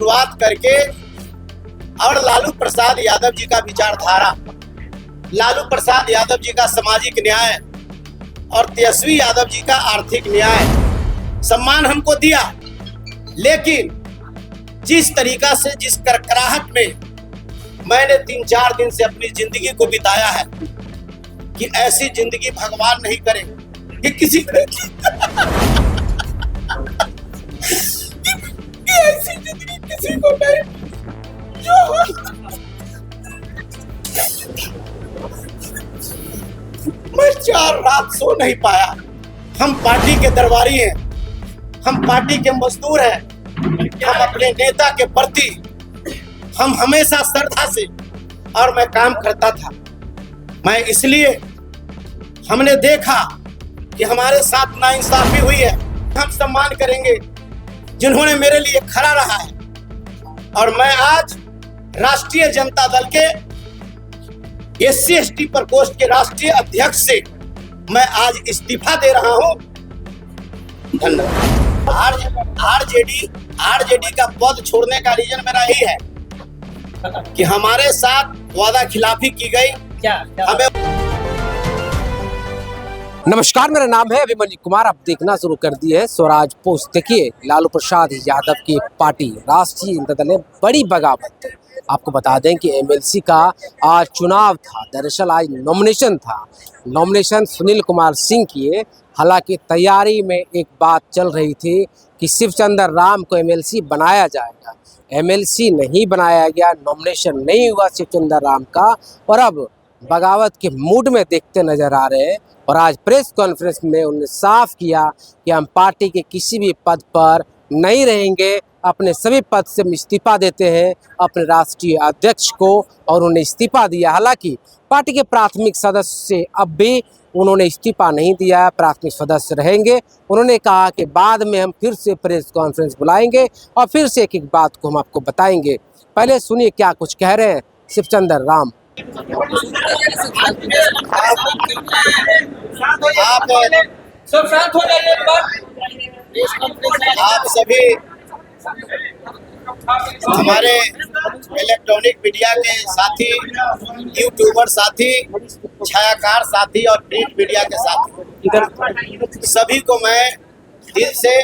शुरुआत करके और लालू प्रसाद यादव जी का विचारधारा, लालू प्रसाद यादव जी का सामाजिक न्याय और तेजस्वी यादव जी का आर्थिक न्याय सम्मान हमको दिया। लेकिन जिस तरीका से, जिस करकराहट में मैंने 3-4 दिन से अपनी जिंदगी को बिताया है कि ऐसी जिंदगी भगवान नहीं करे कि किसी कि ऐसी जिंदगी किसी को नहीं जो मैं 4 रात सो नहीं पाया। हम पार्टी के दरबारी हैं, हम पार्टी के मजदूर हैं, हम अपने नेता के प्रति हम हमेशा श्रद्धा से और मैं काम करता था। मैं इसलिए हमने देखा कि हमारे साथ नाइंसाफी हुई है, हम सम्मान करेंगे जिन्होंने मेरे लिए खड़ा रहा है। और मैं आज राष्ट्रीय जनता दल के SC/ST प्रकोष्ठ के राष्ट्रीय अध्यक्ष से मैं आज इस्तीफा दे रहा हूं। धन्यवाद। आरजेडी का पद छोड़ने का रीजन मेरा यही है कि हमारे साथ वादा खिलाफी की गई। हमें नमस्कार, मेरा नाम है अभिमन्यु कुमार। आप देखना शुरू कर दिए है स्वराज पोस्ट। देखिए, लालू प्रसाद यादव की पार्टी राष्ट्रीय जनता दल में बड़ी बगावत। आपको बता दें कि MLC का आज चुनाव था। दरअसल आज नॉमिनेशन था। नॉमिनेशन सुनील कुमार सिंह किए। हालांकि तैयारी में एक बात चल रही थी कि शिवचंद्र राम को MLC बनाया जाएगा। MLC नहीं बनाया गया, नॉमिनेशन नहीं हुआ शिवचंद्र राम का, और अब बगावत के मूड में देखते नजर आ रहे हैं। और आज प्रेस कॉन्फ्रेंस में उन्होंने साफ किया कि हम पार्टी के किसी भी पद पर नहीं रहेंगे, अपने सभी पद से इस्तीफा देते हैं अपने राष्ट्रीय अध्यक्ष को, और उन्हें इस्तीफा दिया। हालांकि पार्टी के प्राथमिक सदस्य से अब भी उन्होंने इस्तीफा नहीं दिया, प्राथमिक सदस्य रहेंगे। उन्होंने कहा कि बाद में हम फिर से प्रेस कॉन्फ्रेंस बुलाएंगे और फिर से एक एक बात को हम आपको बताएंगे। पहले सुनिए क्या कुछ कह रहे हैं शिवचंद्र राम। आप सभी हमारे इलेक्ट्रॉनिक मीडिया के साथी, यूट्यूबर साथी, छायाकार साथी और प्रिंट मीडिया के साथी, सभी को मैं दिल से,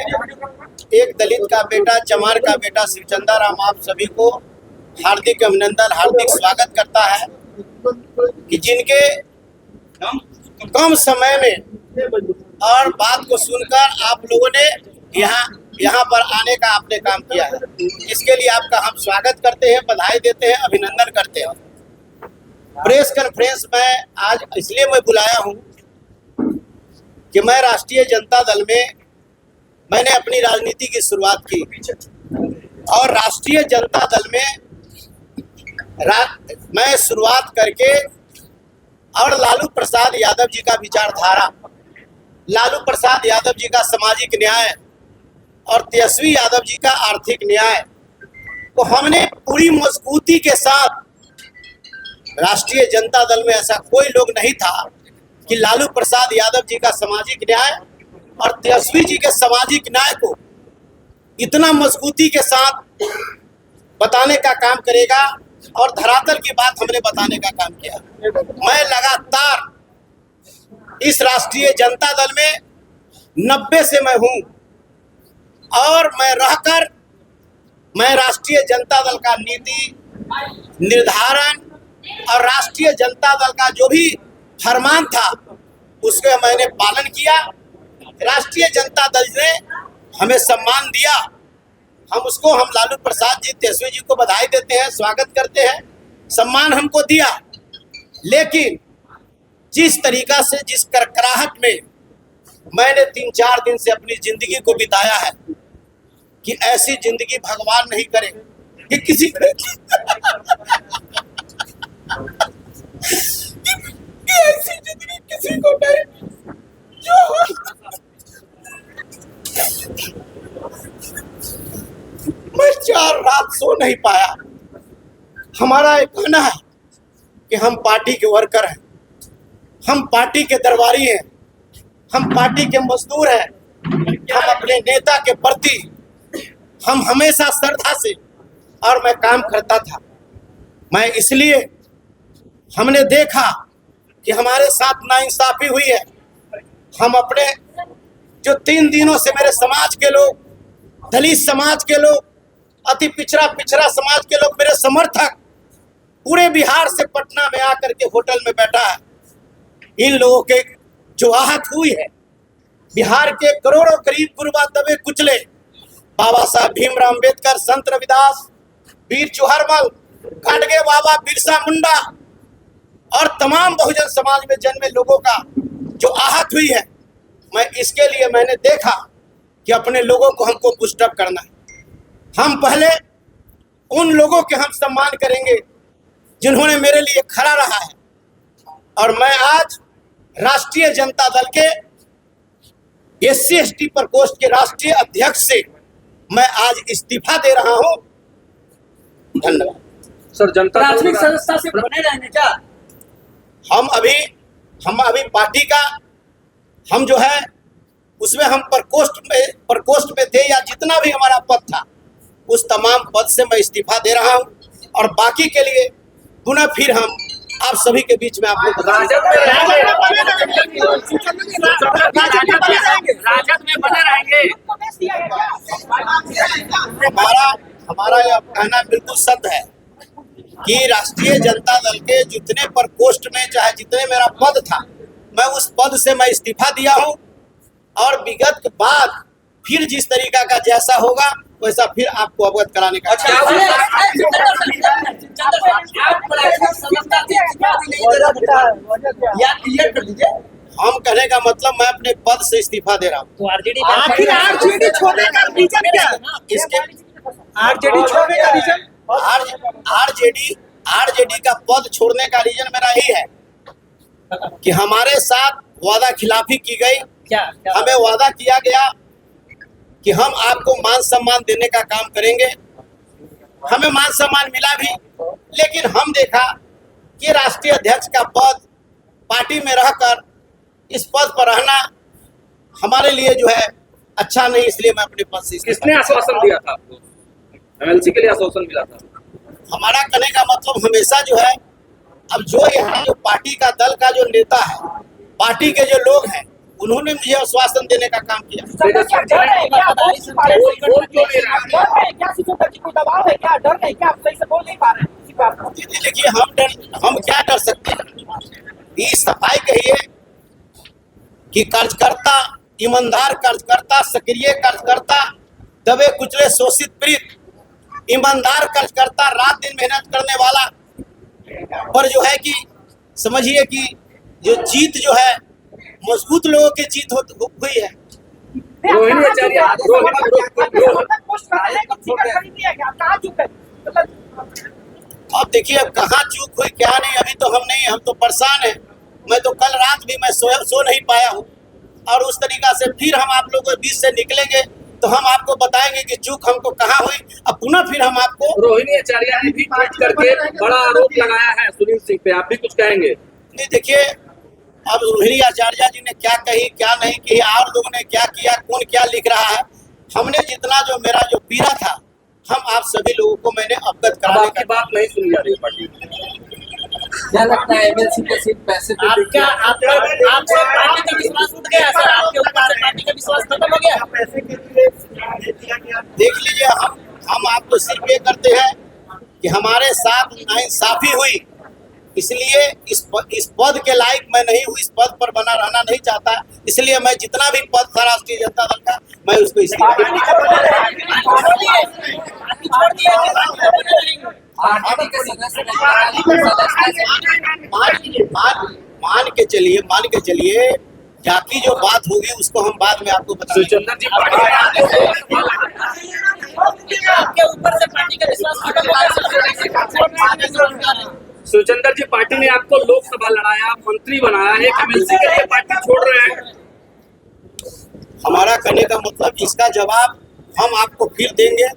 एक दलित का बेटा, चमार का बेटा शिवचंद्र राम, आप सभी को हार्दिक अभिनंदन, हार्दिक स्वागत करता है कि जिनके कम समय में और बात को सुनकर आप लोगों ने यहाँ पर आने का आपने काम किया है। इसके लिए आपका हम स्वागत करते हैं, बधाई देते हैं, अभिनंदन करते हैं। प्रेस कॉन्फ्रेंस में आज इसलिए मैं बुलाया हूँ कि मैं राष्ट्रीय जनता दल में मैंने अपनी राजनीति की शुरुआत की, और राष्ट्रीय जनता दल में मैं शुरुआत करके और लालू प्रसाद यादव जी का विचारधारा, लालू प्रसाद यादव जी का सामाजिक न्याय और तेजस्वी यादव जी का आर्थिक न्याय को हमने पूरी मजबूती के साथ, राष्ट्रीय जनता दल में ऐसा कोई लोग नहीं था कि लालू प्रसाद यादव जी का सामाजिक न्याय और तेजस्वी जी के सामाजिक न्याय को इतना मजबूती के साथ बताने का काम करेगा, और धरातल की बात हमने बताने का काम किया। मैं लगातार इस राष्ट्रीय जनता दल में 90 से मैं हूं, और मैं राष्ट्रीय जनता दल का नीति निर्धारण और राष्ट्रीय जनता दल का जो भी फरमान था उसके मैंने पालन किया। राष्ट्रीय जनता दल ने हमें सम्मान दिया, हम लालू प्रसाद जी, तेजस्वी जी को बधाई देते हैं, स्वागत करते हैं। सम्मान हमको दिया, लेकिन जिस तरीका से, जिस करकराहट में मैंने 3-4 दिन से अपनी जिंदगी को बिताया है कि ऐसी जिंदगी भगवान नहीं करे कि किसी कि ऐसी जिंदगी किसी को नहीं जो मैं 4 रात सो नहीं पाया। हमारा एक कहना है कि हम पार्टी के वर्कर हैं, हम पार्टी के दरबारी हैं, हम पार्टी के मजदूर हैं। हम अपने नेता के प्रति हम हमेशा श्रद्धा से और मैं काम करता था। मैं इसलिए हमने देखा कि हमारे साथ नाइंसाफी हुई है। हम अपने जो 3 दिनों से मेरे समाज के लोग, दलित समाज के लोग, अति पिछड़ा समाज के लोग, मेरे समर्थक पूरे बिहार से पटना में आकर के होटल में बैठा है। इन लोगों के जो आहत हुई है, बिहार के करोड़ों करीब गुरबा दबे कुचले बाबा साहब भीमराव अम्बेडकर, संत रविदास, वीर चुहरमल, खाटगे बाबा, बिरसा मुंडा और तमाम बहुजन समाज में जन्मे लोगों का जो आहत हुई है, मैं इसके लिए मैंने देखा कि अपने लोगों को हमको पुष्टअप करना है। हम पहले उन लोगों के हम सम्मान करेंगे जिन्होंने मेरे लिए खड़ा रहा है। और मैं आज राष्ट्रीय जनता दल के SC/ST प्रकोष्ठ के राष्ट्रीय अध्यक्ष से मैं आज इस्तीफा दे रहा हूं। धन्यवाद सर। जनता प्राथमिक सदस्यता से बने रहेंगे क्या? हम अभी पार्टी का हम जो है उसमें हम प्रकोष्ठ में थे, या जितना भी हमारा पद था उस तमाम पद से मैं इस्तीफा दे रहा हूं। और बाकी के लिए पुनः फिर हम आप सभी के बीच में आपको राजद में बने रहेंगे। हमारा यह कहना बिल्कुल सत्य है कि राष्ट्रीय जनता दल के जितने प्रकोष्ठ में चाहे जितने मेरा पद था, मैं उस पद से मैं इस्तीफा दिया हूं। और विगत के बाद फिर जिस तरीका का जैसा होगा वैसा फिर आपको अवगत कराने का हम कहने का मतलब मैं अपने पद से इस्तीफा दे रहा हूँ। तो आरजेडी छोड़ने का रीजन क्या? इसके आरजेडी छोड़ने का रीजन? आरजेडी का पद छोड़ने का रीजन मेरा यही है कि हमारे साथ वादा खिलाफी की गई। क्या हमें वादा किया गया कि हम आपको मान सम्मान देने का काम करेंगे। हमें मान सम्मान मिला भी, लेकिन हम देखा कि राष्ट्रीय अध्यक्ष का पद पार्टी में रहकर इस पद पर रहना हमारे लिए जो है अच्छा नहीं, इसलिए मैं अपने पद से किसने आश्वासन दिया था आपको? MLC के लिए आश्वासन मिला था? हमारा कहने का मतलब हमेशा जो है, अब जो यहाँ जो पार्टी का दल का जो नेता है, पार्टी के जो लोग हैं, उन्होंने मुझे आश्वासन देने का काम किया। देखिए हम क्या कर सकते हैं? ये सफाई कहिए कि कार्यकर्ता, ईमानदार कार्यकर्ता, सक्रिय कार्यकर्ता, दबे कुचले शोषित पीड़ित, ईमानदार कार्यकर्ता, रात दिन मेहनत करने वाला पर जो है कि समझिए कि जो जीत जो है मजबूत लोगों की जीत हुई है। रोहिणी आचार्य अब देखिए अब कहाँ चूक हुई क्या नहीं, अभी तो हम तो परेशान हैं। मैं तो कल रात भी मैं सो नहीं पाया हूँ। और उस तरीका से फिर हम आप लोगों के बीच से निकलेंगे तो हम आपको बताएंगे कि चूक हमको कहाँ हुई। अब पुनः फिर हम आपको रोहिणी आचार्य ने भी ट्वीट करके बड़ा आरोप लगाया है सुनील सिंह पे, आप भी कुछ कहेंगे? नहीं, देखिए अब रोहिणी आचार्य जी ने क्या कही क्या नहीं कही, और लोगों ने क्या किया, कौन क्या लिख रहा है, हमने जितना जो मेरा जो पीड़ा था हम आप सभी लोगों को मैंने अवगत कराने का बात नहीं सुनी जा रही पार्टी। क्या लगता है MLC के सीट पैसे पे आपका पार्टी का विश्वास उठ गया सर? आपके ऊपर से पार्टी का विश्वास खत्म हो गया? देख लीजिए, हम आपको सिर्फ ये करते हैं कि हमारे साथ नाइंसाफी हुई, इसलिए इस पद के लायक मैं नहीं हूँ, इस पद पर बना रहना नहीं चाहता, इसलिए मैं जितना भी पद था राष्ट्रीय जनता दल का मैं उसको मान के चलिए जाकी जो बात होगी उसको हम बाद में आपको बताएंगे। सुचंदर जी आपके ऊपर से पार्टी का विश्वास खत्म हो गया। सुचंदर जी, पार्टी ने आपको लोकसभा लड़ाया, मंत्री बनाया है, MLC के लिए पार्टी छोड़ रहे हैं। हमारा कहने का मतलब इसका जवाब हम आपको फिर देंगे।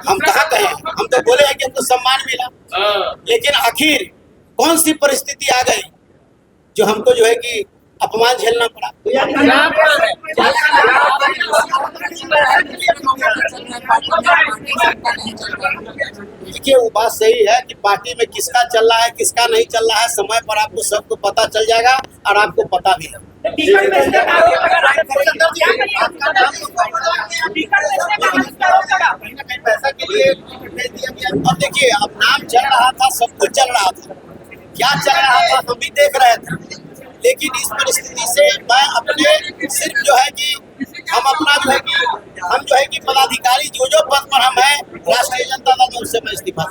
हम कहाँ कहें, हम तो बोले हैं कि हमको सम्मान मिला, लेकिन आखिर कौन सी परिस्थिति आ गई जो हमको जो है कि अपमान झेलना पड़ा। देखिए वो बात सही है कि पार्टी में किसका चल रहा है किसका नहीं चल रहा है, समय पर आपको सबको पता चल जाएगा और आपको पता भी है। पैसा के लिए अब देखिए, अब नाम चल रहा था, सब कुछ चल रहा था, क्या चल रहा था हम भी देख रहे थे, लेकिन इस परिस्थिति से मैं अपने सिर्फ जो है कि हम अपना जो है कि पदाधिकारी जो पद पर हम हैं राष्ट्रीय जनता दल में, उससे मैं इस्तीफा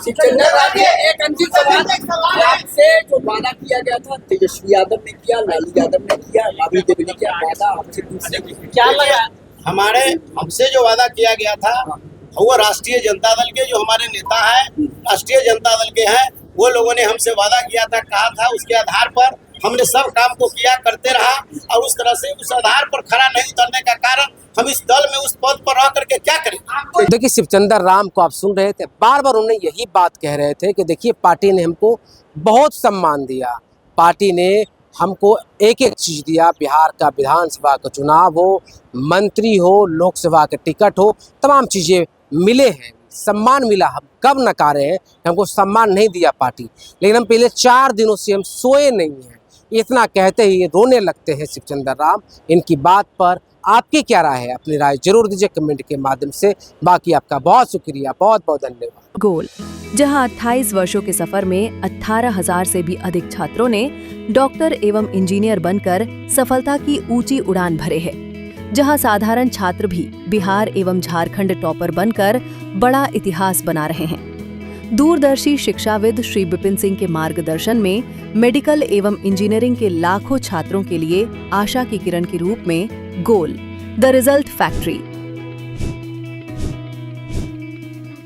एक अंतिम सवाल आपसे, जो वादा किया गया था तेजस्वी यादव ने किया, लालू यादव ने किया, राबड़ी देवी ने किया, वादा आपसे क्या लगा? हमसे जो वादा किया गया था वो राष्ट्रीय जनता दल के जो हमारे नेता हैं, राष्ट्रीय जनता दल के हैं, वो लोगों ने हमसे वादा किया था, कहा था, उसके आधार पर हमने सब काम को किया, करते रहा, और उस तरह से उस आधार पर खरा नहीं उतरने का कारण हम इस दल में उस पद पर रह करके क्या करें। देखिए शिवचंद्र राम को आप सुन रहे थे, बार बार उन्हें यही बात कह रहे थे कि देखिए पार्टी ने हमको बहुत सम्मान दिया, पार्टी ने हमको एक एक चीज़ दिया, बिहार का विधानसभा का चुनाव हो, मंत्री हो, लोकसभा के टिकट हो, तमाम चीज़ें मिले हैं, सम्मान मिला। हम कब नकारे हैं, हमको सम्मान नहीं दिया पार्टी, लेकिन हम पहले 4 दिनों से हम सोए नहीं हैं। इतना कहते ही रोने लगते हैं शिवचंद्र राम। इनकी बात पर आपकी क्या राय है? अपनी राय जरूर दीजिए कमेंट के माध्यम से। बाकी आपका बहुत शुक्रिया, बहुत बहुत धन्यवाद। गोल, जहां 28 वर्षों के सफर में 18,000 से भी अधिक छात्रों ने डॉक्टर एवं इंजीनियर बनकर सफलता की ऊंची उड़ान भरे है, जहां साधारण छात्र भी बिहार एवं झारखंड टॉपर बनकर बड़ा इतिहास बना रहे हैं। दूरदर्शी शिक्षाविद श्री विपिन सिंह के मार्गदर्शन में मेडिकल एवं इंजीनियरिंग के लाखों छात्रों के लिए आशा की किरण के रूप में गोल, द रिजल्ट फैक्ट्री,